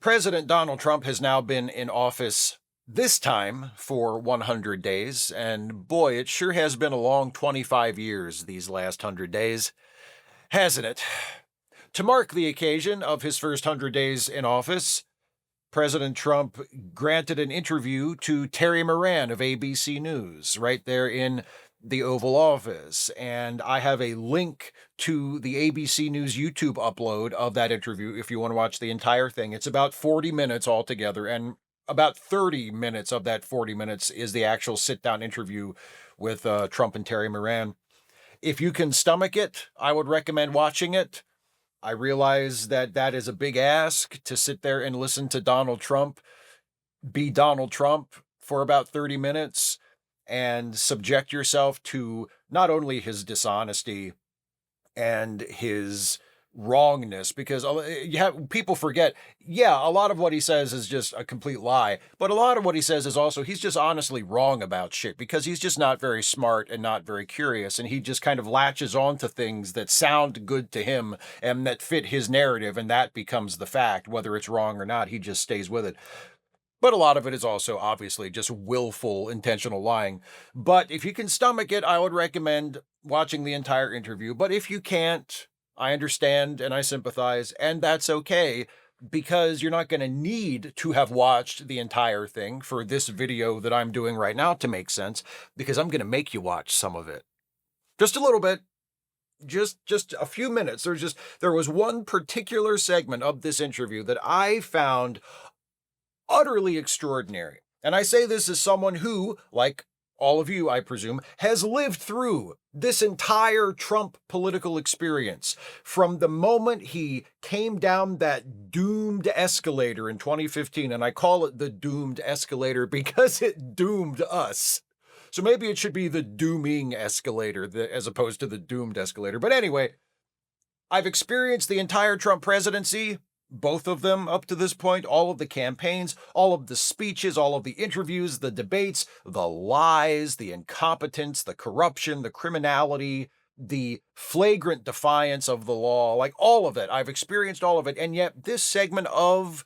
President Donald Trump has now been in office this time for 100 days, and boy, it sure has been a long 25 years these last 100 days, hasn't it? To mark the occasion of his first 100 days in office, President Trump granted an interview to Terry Moran of ABC News right there in the Oval Office. And I have a link to the ABC News YouTube upload of that interview if you want to watch the entire thing. It's about 40 minutes altogether, and about 30 minutes of that 40 minutes is the actual sit-down interview with Trump and Terry Moran. If you can stomach it, I would recommend watching it. I realize that that is a big ask to sit there and listen to Donald Trump be Donald Trump for about 30 minutes and subject yourself to not only his dishonesty and his wrongness, because people forget, a lot of what he says is just a complete lie, but a lot of what he says is also, he's just honestly wrong about shit because he's just not very smart and not very curious, and he just kind of latches on to things that sound good to him and that fit his narrative, and that becomes the fact. Whether it's wrong or not, he just stays with it. But a lot of it is also obviously just willful, intentional lying. But if you can stomach it, I would recommend watching the entire interview. But if you can't, I understand and I sympathize, and that's okay, because you're not going to need to have watched the entire thing for this video that I'm doing right now to make sense, because I'm going to make you watch some of it. Just a little bit. Just a few minutes. There was one particular segment of this interview that I found utterly extraordinary. And I say this as someone who, like all of you, I presume, has lived through this entire Trump political experience. From the moment he came down that doomed escalator in 2015, and I call it the doomed escalator because it doomed us. So maybe it should be the dooming escalator as opposed to the doomed escalator. But anyway, I've experienced the entire Trump presidency, both of them up to this point, all of the campaigns, all of the speeches, all of the interviews, the debates, the lies, the incompetence, the corruption, the criminality, the flagrant defiance of the law, like all of it. I've experienced all of it. And yet this segment of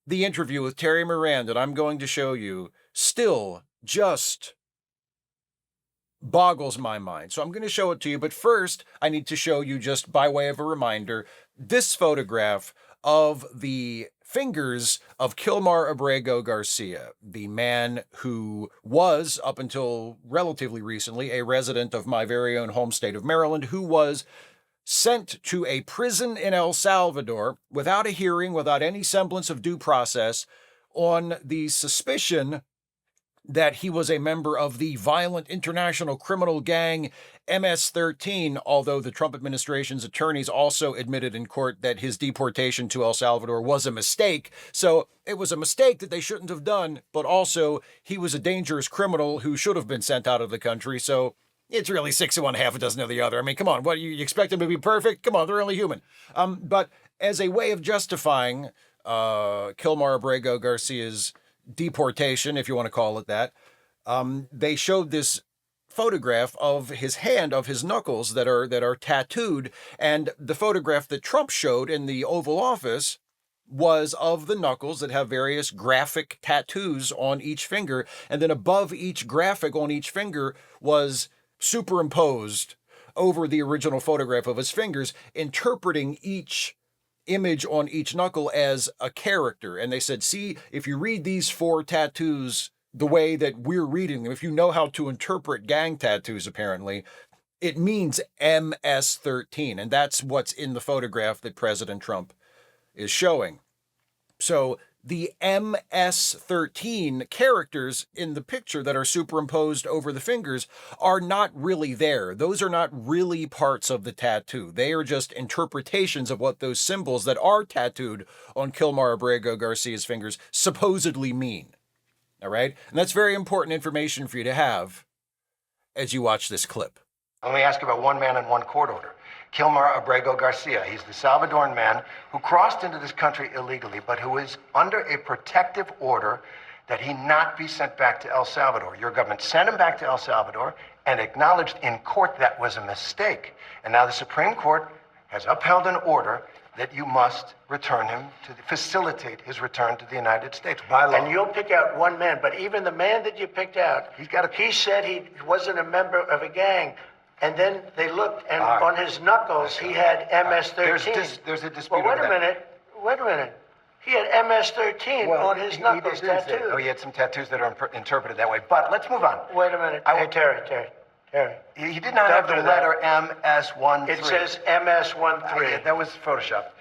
the interview with Terry Moran that I'm going to show you still just boggles my mind. So I'm going to show it to you. But first, I need to show you, just by way of a reminder, this photograph of the fingers of Kilmar Abrego Garcia, the man who was, up until relatively recently, a resident of my very own home state of Maryland, who was sent to a prison in El Salvador without a hearing, without any semblance of due process, on the suspicion that he was a member of the violent international criminal gang MS-13, although the Trump administration's attorneys also admitted in court that his deportation to El Salvador was a mistake. So it was a mistake that they shouldn't have done, but also he was a dangerous criminal who should have been sent out of the country. So it's really 6 of one, half a dozen of the other. I mean, come on, what, you expect them to be perfect? Come on, they're only human. But as a way of justifying Kilmar Abrego Garcia's deportation, if you want to call it that, they showed this photograph of his hand, of his knuckles that are tattooed, and the photograph that Trump showed in the Oval Office was of the knuckles that have various graphic tattoos on each finger, and then above each graphic on each finger was superimposed over the original photograph of his fingers, interpreting each image on each knuckle as a character. And they said, see, if you read these 4 tattoos the way that we're reading them, if you know how to interpret gang tattoos, apparently, it means MS-13. And that's what's in the photograph that President Trump is showing. So the MS-13 characters in the picture that are superimposed over the fingers are not really there. Those are not really parts of the tattoo. They are just interpretations of what those symbols that are tattooed on Kilmar Abrego Garcia's fingers supposedly mean. All right? And that's very important information for you to have as you watch this clip. Let me ask you about one man and one court order. Kilmar Abrego Garcia. He's the Salvadoran man who crossed into this country illegally, but who is under a protective order that he not be sent back to El Salvador. Your government sent him back to El Salvador and acknowledged in court that was a mistake. And now the Supreme Court has upheld an order that you must return him facilitate his return to the United States by law. And you'll pick out one man, but even the man that you picked out, he said he wasn't a member of a gang. And then they looked, and on his knuckles, he had MS-13. There's a dispute. Well, wait a minute. He had MS-13 on his knuckles tattooed. Oh, he had some tattoos that are interpreted that way. But let's move on. Wait a minute. Hey, Terry. He did not have the letter MS-13. It says MS-13. Yeah, that was Photoshopped.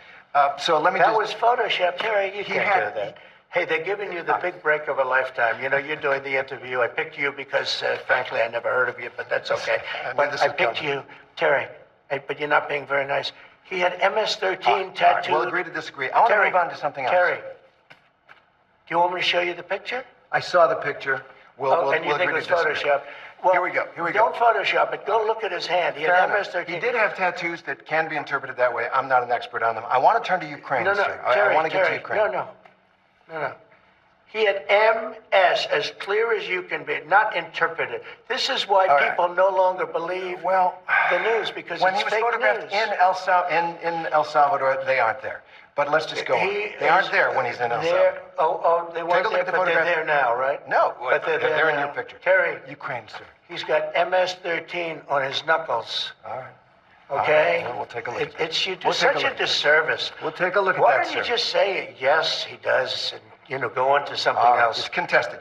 So let me That was Photoshopped. Terry, you can't do that. Hey, they're giving you the big break of a lifetime. You know, you're doing the interview. I picked you because, frankly, I never heard of you, but that's okay. But I picked you, Terry, but you're not being very nice. He had MS-13 tattooed. Right, we'll agree to disagree. I want to move on to something else. Terry, do you want me to show you the picture? I saw the picture. And you think it was Photoshopped? Well, here we go. Don't Photoshop it. Go look at his hand. He had MS-13. He did have tattoos that can be interpreted that way. I'm not an expert on them. I want to turn to Ukraine, No, sir. Terry, I want to get to Ukraine. No. He had MS, as clear as you can be, not interpreted. This is why people no longer believe the news, because when it's he was fake photographed news. in El Salvador, they aren't there. But let's just go on. They aren't there when he's in El Salvador. They weren't there, but they're there now, right? No, but they're there in now. your picture. Terry, Ukraine, sir. he's got MS-13 on his knuckles. All right. Okay? All right. We'll take a look. You do such a disservice. We'll take a look at that, Why don't sir. you just say, yes, he does, and, go on to something else? It's contested.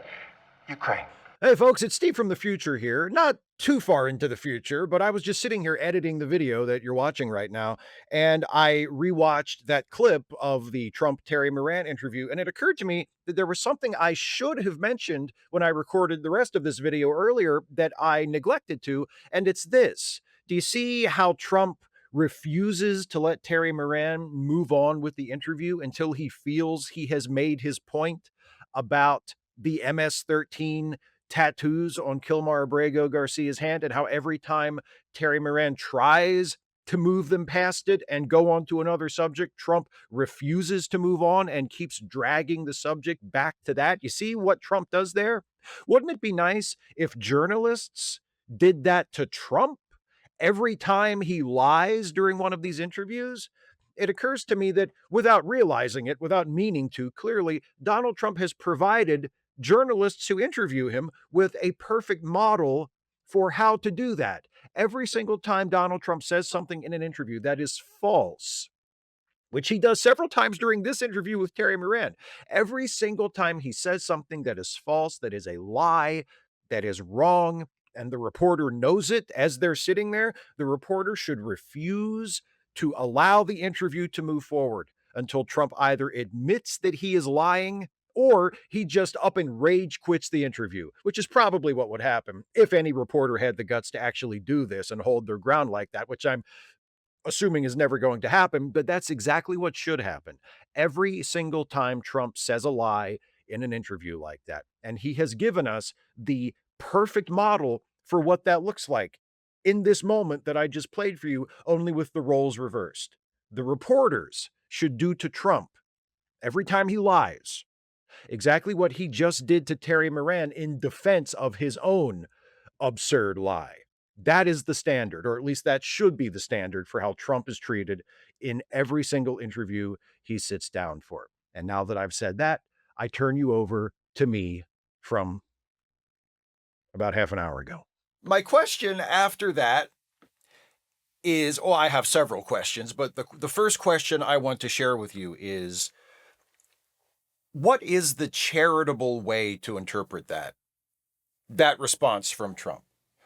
Ukraine. Hey folks, it's Steve from the future here. Not too far into the future, but I was just sitting here editing the video that you're watching right now, and I rewatched that clip of the Trump-Terry Moran interview, and it occurred to me that there was something I should have mentioned when I recorded the rest of this video earlier that I neglected to, and it's this. Do you see how Trump refuses to let Terry Moran move on with the interview until he feels he has made his point about the MS-13 tattoos on Kilmar Abrego Garcia's hand, and how every time Terry Moran tries to move them past it and go on to another subject, Trump refuses to move on and keeps dragging the subject back to that? You see what Trump does there? Wouldn't it be nice if journalists did that to Trump every time he lies during one of these interviews? It occurs to me that without realizing it, without meaning to, clearly, Donald Trump has provided journalists who interview him with a perfect model for how to do that. Every single time Donald Trump says something in an interview that is false, which he does several times during this interview with Terry Moran, every single time he says something that is false, that is a lie, that is wrong, and the reporter knows it as they're sitting there, the reporter should refuse to allow the interview to move forward until Trump either admits that he is lying or he just up and rage quits the interview, which is probably what would happen if any reporter had the guts to actually do this and hold their ground like that, which I'm assuming is never going to happen, but that's exactly what should happen. Every single time Trump says a lie in an interview like that, and he has given us the perfect model for what that looks like in this moment that I just played for you, only with the roles reversed. The reporters should do to Trump every time he lies exactly what he just did to Terry Moran in defense of his own absurd lie. That is the standard, or at least that should be the standard for how Trump is treated in every single interview he sits down for. And now that I've said that, I turn you over to me from about half an hour ago. My question after that is, I have several questions, but the first question I want to share with you is, what is the charitable way to interpret that response from Trump?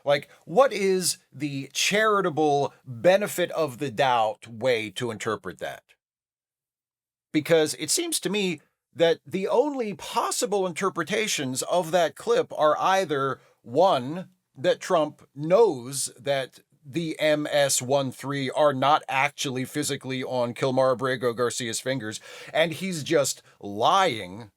Like, what is the charitable benefit of the doubt way to interpret that? Because it seems to me that the only possible interpretations of that clip are either, one, that Trump knows that the MS-13 are not actually physically on Kilmar Abrego Garcia's fingers, and he's just lying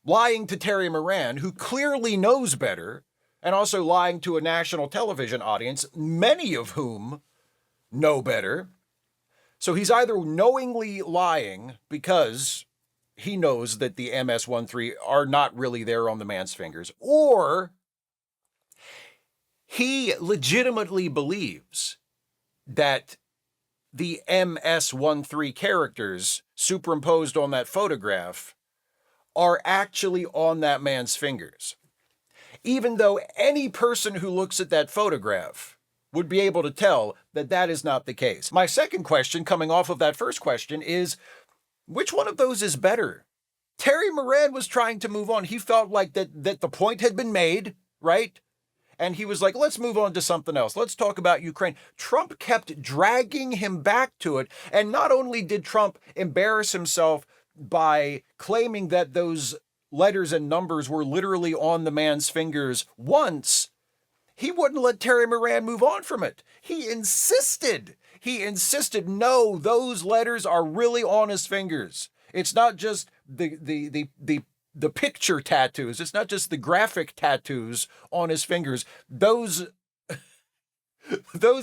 to Terry Moran, who clearly knows better, and also lying to a national television audience, many of whom know better. So he's either knowingly lying because he knows that the MS-13 are not really there on the man's fingers, or he legitimately believes that the MS-13 characters superimposed on that photograph are actually on that man's fingers. Even though any person who looks at that photograph would be able to tell that that is not the case. My second question, coming off of that first question, is which one of those is better? Terry Moran was trying to move on. He felt like that the point had been made, right? And he was like, let's move on to something else. Let's talk about Ukraine. Trump kept dragging him back to it. And not only did Trump embarrass himself by claiming that those letters and numbers were literally on the man's fingers once, he wouldn't let Terry Moran move on from it. He insisted, no, those letters are really on his fingers. It's not just the picture tattoos. It's not just the graphic tattoos on his fingers. Those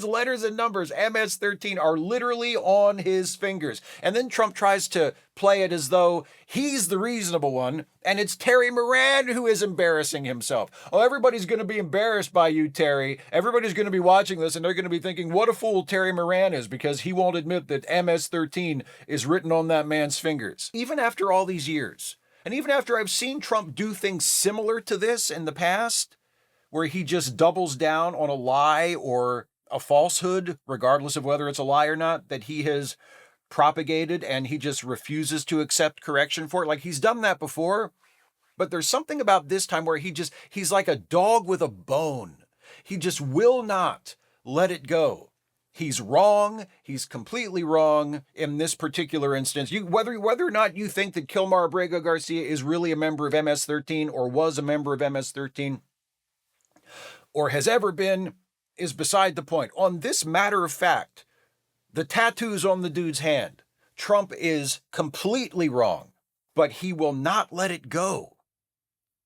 letters and numbers, MS-13, are literally on his fingers. And then Trump tries to play it as though he's the reasonable one, and it's Terry Moran who is embarrassing himself. Oh, everybody's going to be embarrassed by you, Terry. Everybody's going to be watching this, and they're going to be thinking, what a fool Terry Moran is, because he won't admit that MS-13 is written on that man's fingers. Even after all these years, and even after I've seen Trump do things similar to this in the past, where he just doubles down on a lie or a falsehood, regardless of whether it's a lie or not, that he has propagated, and he just refuses to accept correction for it. Like, he's done that before, but there's something about this time where he's like a dog with a bone. He just will not let it go. He's wrong. He's completely wrong in this particular instance. Whether or not you think that Kilmar Abrego Garcia is really a member of MS-13 or was a member of MS-13 or has ever been, is beside the point. On this matter of fact, the tattoos on the dude's hand, Trump is completely wrong, but he will not let it go.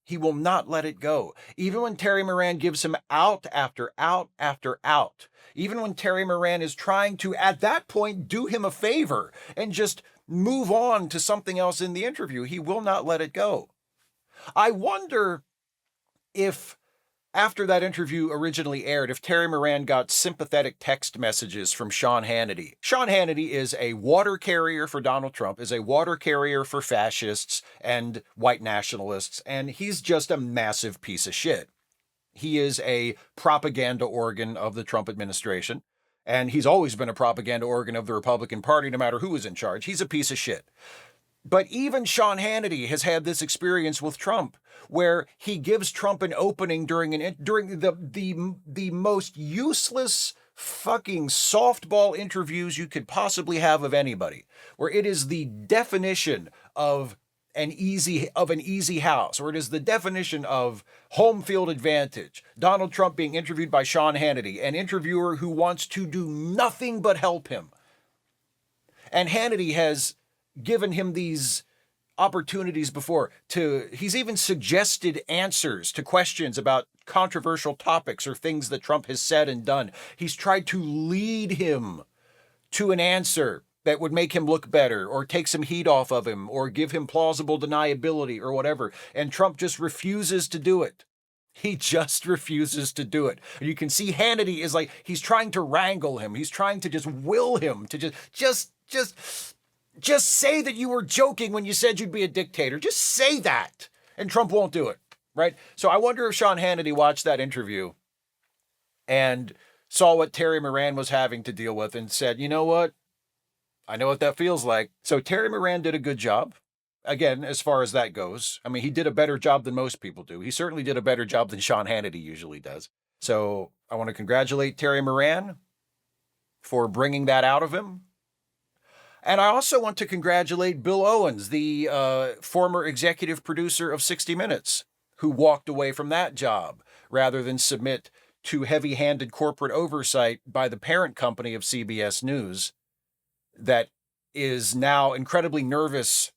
He will not let it go. Even when Terry Moran gives him out after out after out, even when Terry Moran is trying to, at that point, do him a favor and just move on to something else in the interview, he will not let it go. I wonder if, after that interview originally aired, if Terry Moran got sympathetic text messages from Sean Hannity. Sean Hannity is a water carrier for Donald Trump, is a water carrier for fascists and white nationalists, and he's just a massive piece of shit. He is a propaganda organ of the Trump administration, and he's always been a propaganda organ of the Republican Party, no matter who is in charge. He's a piece of shit. But even Sean Hannity has had this experience with Trump, where he gives Trump an opening during the most useless fucking softball interviews you could possibly have of anybody, where it is the definition of an easy house, or it is the definition of home field advantage. Donald Trump being interviewed by Sean Hannity, an interviewer who wants to do nothing but help him. And Hannity has given him these opportunities before he's even suggested answers to questions about controversial topics or things that Trump has said and done. He's tried to lead him to an answer that would make him look better or take some heat off of him or give him plausible deniability or whatever. And Trump just refuses to do it. He just refuses to do it. And you can see Hannity is like, he's trying to wrangle him. He's trying to just will him to just say that you were joking when you said you'd be a dictator. Just say that. And Trump won't do it, right? So I wonder if Sean Hannity watched that interview and saw what Terry Moran was having to deal with and said, you know what? I know what that feels like. So Terry Moran did a good job. Again, as far as that goes. I mean, he did a better job than most people do. He certainly did a better job than Sean Hannity usually does. So I want to congratulate Terry Moran for bringing that out of him. And I also want to congratulate Bill Owens, the former executive producer of 60 Minutes, who walked away from that job rather than submit to heavy-handed corporate oversight by the parent company of CBS News that is now incredibly nervous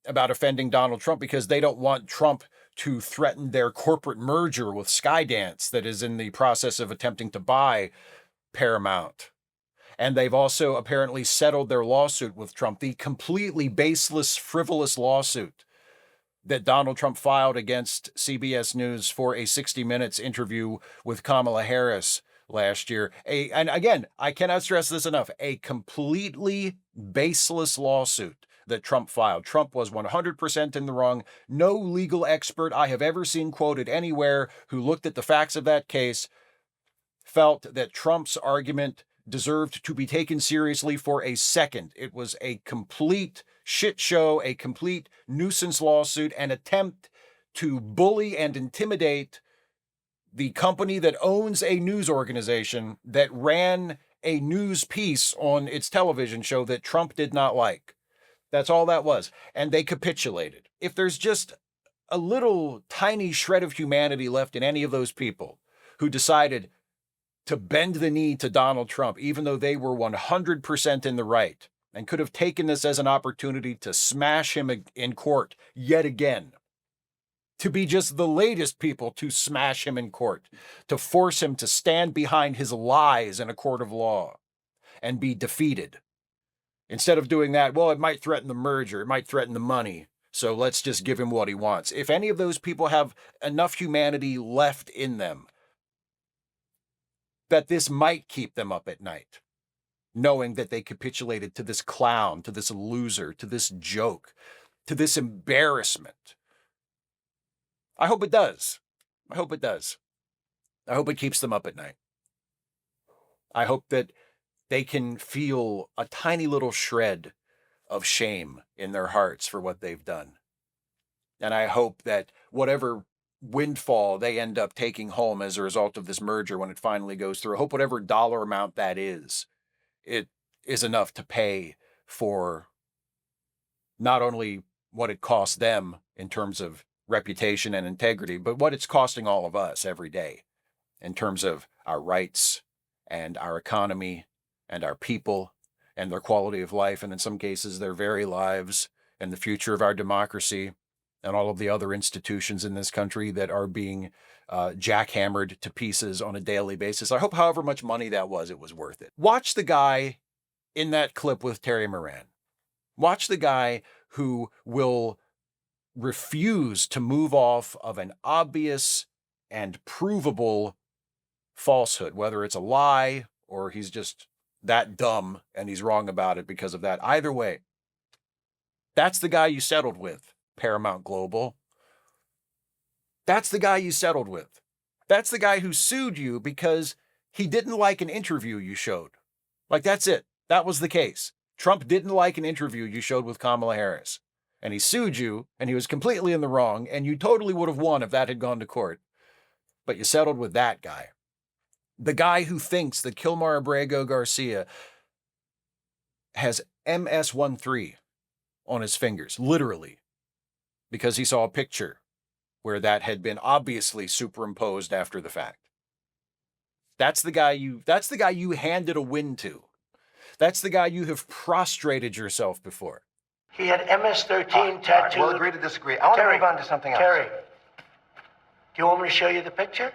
about offending Donald Trump because they don't want Trump to threaten their corporate merger with Skydance that is in the process of attempting to buy Paramount. And they've also apparently settled their lawsuit with Trump, the completely baseless, frivolous lawsuit that Donald Trump filed against CBS News for a 60 Minutes interview with Kamala Harris last year. And again, I cannot stress this enough, a completely baseless lawsuit that Trump filed. Trump was 100% in the wrong. No legal expert I have ever seen quoted anywhere who looked at the facts of that case felt that Trump's argument deserved to be taken seriously for a second. It was a complete shit show, a complete nuisance lawsuit, an attempt to bully and intimidate the company that owns a news organization that ran a news piece on its television show that Trump did not like. That's all that was. And they capitulated. If there's just a little tiny shred of humanity left in any of those people who decided to bend the knee to Donald Trump, even though they were 100% in the right, and could have taken this as an opportunity to smash him in court yet again, to be just the latest people to smash him in court, to force him to stand behind his lies in a court of law and be defeated. Instead of doing that, well, it might threaten the merger, it might threaten the money, so let's just give him what he wants. If any of those people have enough humanity left in them, that this might keep them up at night, knowing that they capitulated to this clown, to this loser, to this joke, to this embarrassment. I hope it does. I hope it does. I hope it keeps them up at night. I hope that they can feel a tiny little shred of shame in their hearts for what they've done. And I hope that whatever windfall they end up taking home as a result of this merger when it finally goes through, I hope whatever dollar amount that is, it is enough to pay for not only what it costs them in terms of reputation and integrity, but what it's costing all of us every day in terms of our rights and our economy and our people and their quality of life, and in some cases their very lives, and the future of our democracy and all of the other institutions in this country that are being jackhammered to pieces on a daily basis. I hope however much money that was, it was worth it. Watch the guy in that clip with Terry Moran. Watch the guy who will refuse to move off of an obvious and provable falsehood, whether it's a lie or he's just that dumb and he's wrong about it because of that. Either way, that's the guy you settled with, Paramount Global. That's the guy you settled with. That's the guy who sued you because he didn't like an interview you showed. Like, that's it. That was the case. Trump didn't like an interview you showed with Kamala Harris. And he sued you, and he was completely in the wrong, and you totally would have won if that had gone to court. But you settled with that guy. The guy who thinks that Kilmar Abrego Garcia has MS-13 on his fingers, literally, because he saw a picture where that had been obviously superimposed after the fact. That's the guy you handed a win to. That's the guy you have prostrated yourself before. He had MS-13 tattooed. We'll agree to disagree. I want to move on to something else. Terry, do you want me to show you the picture?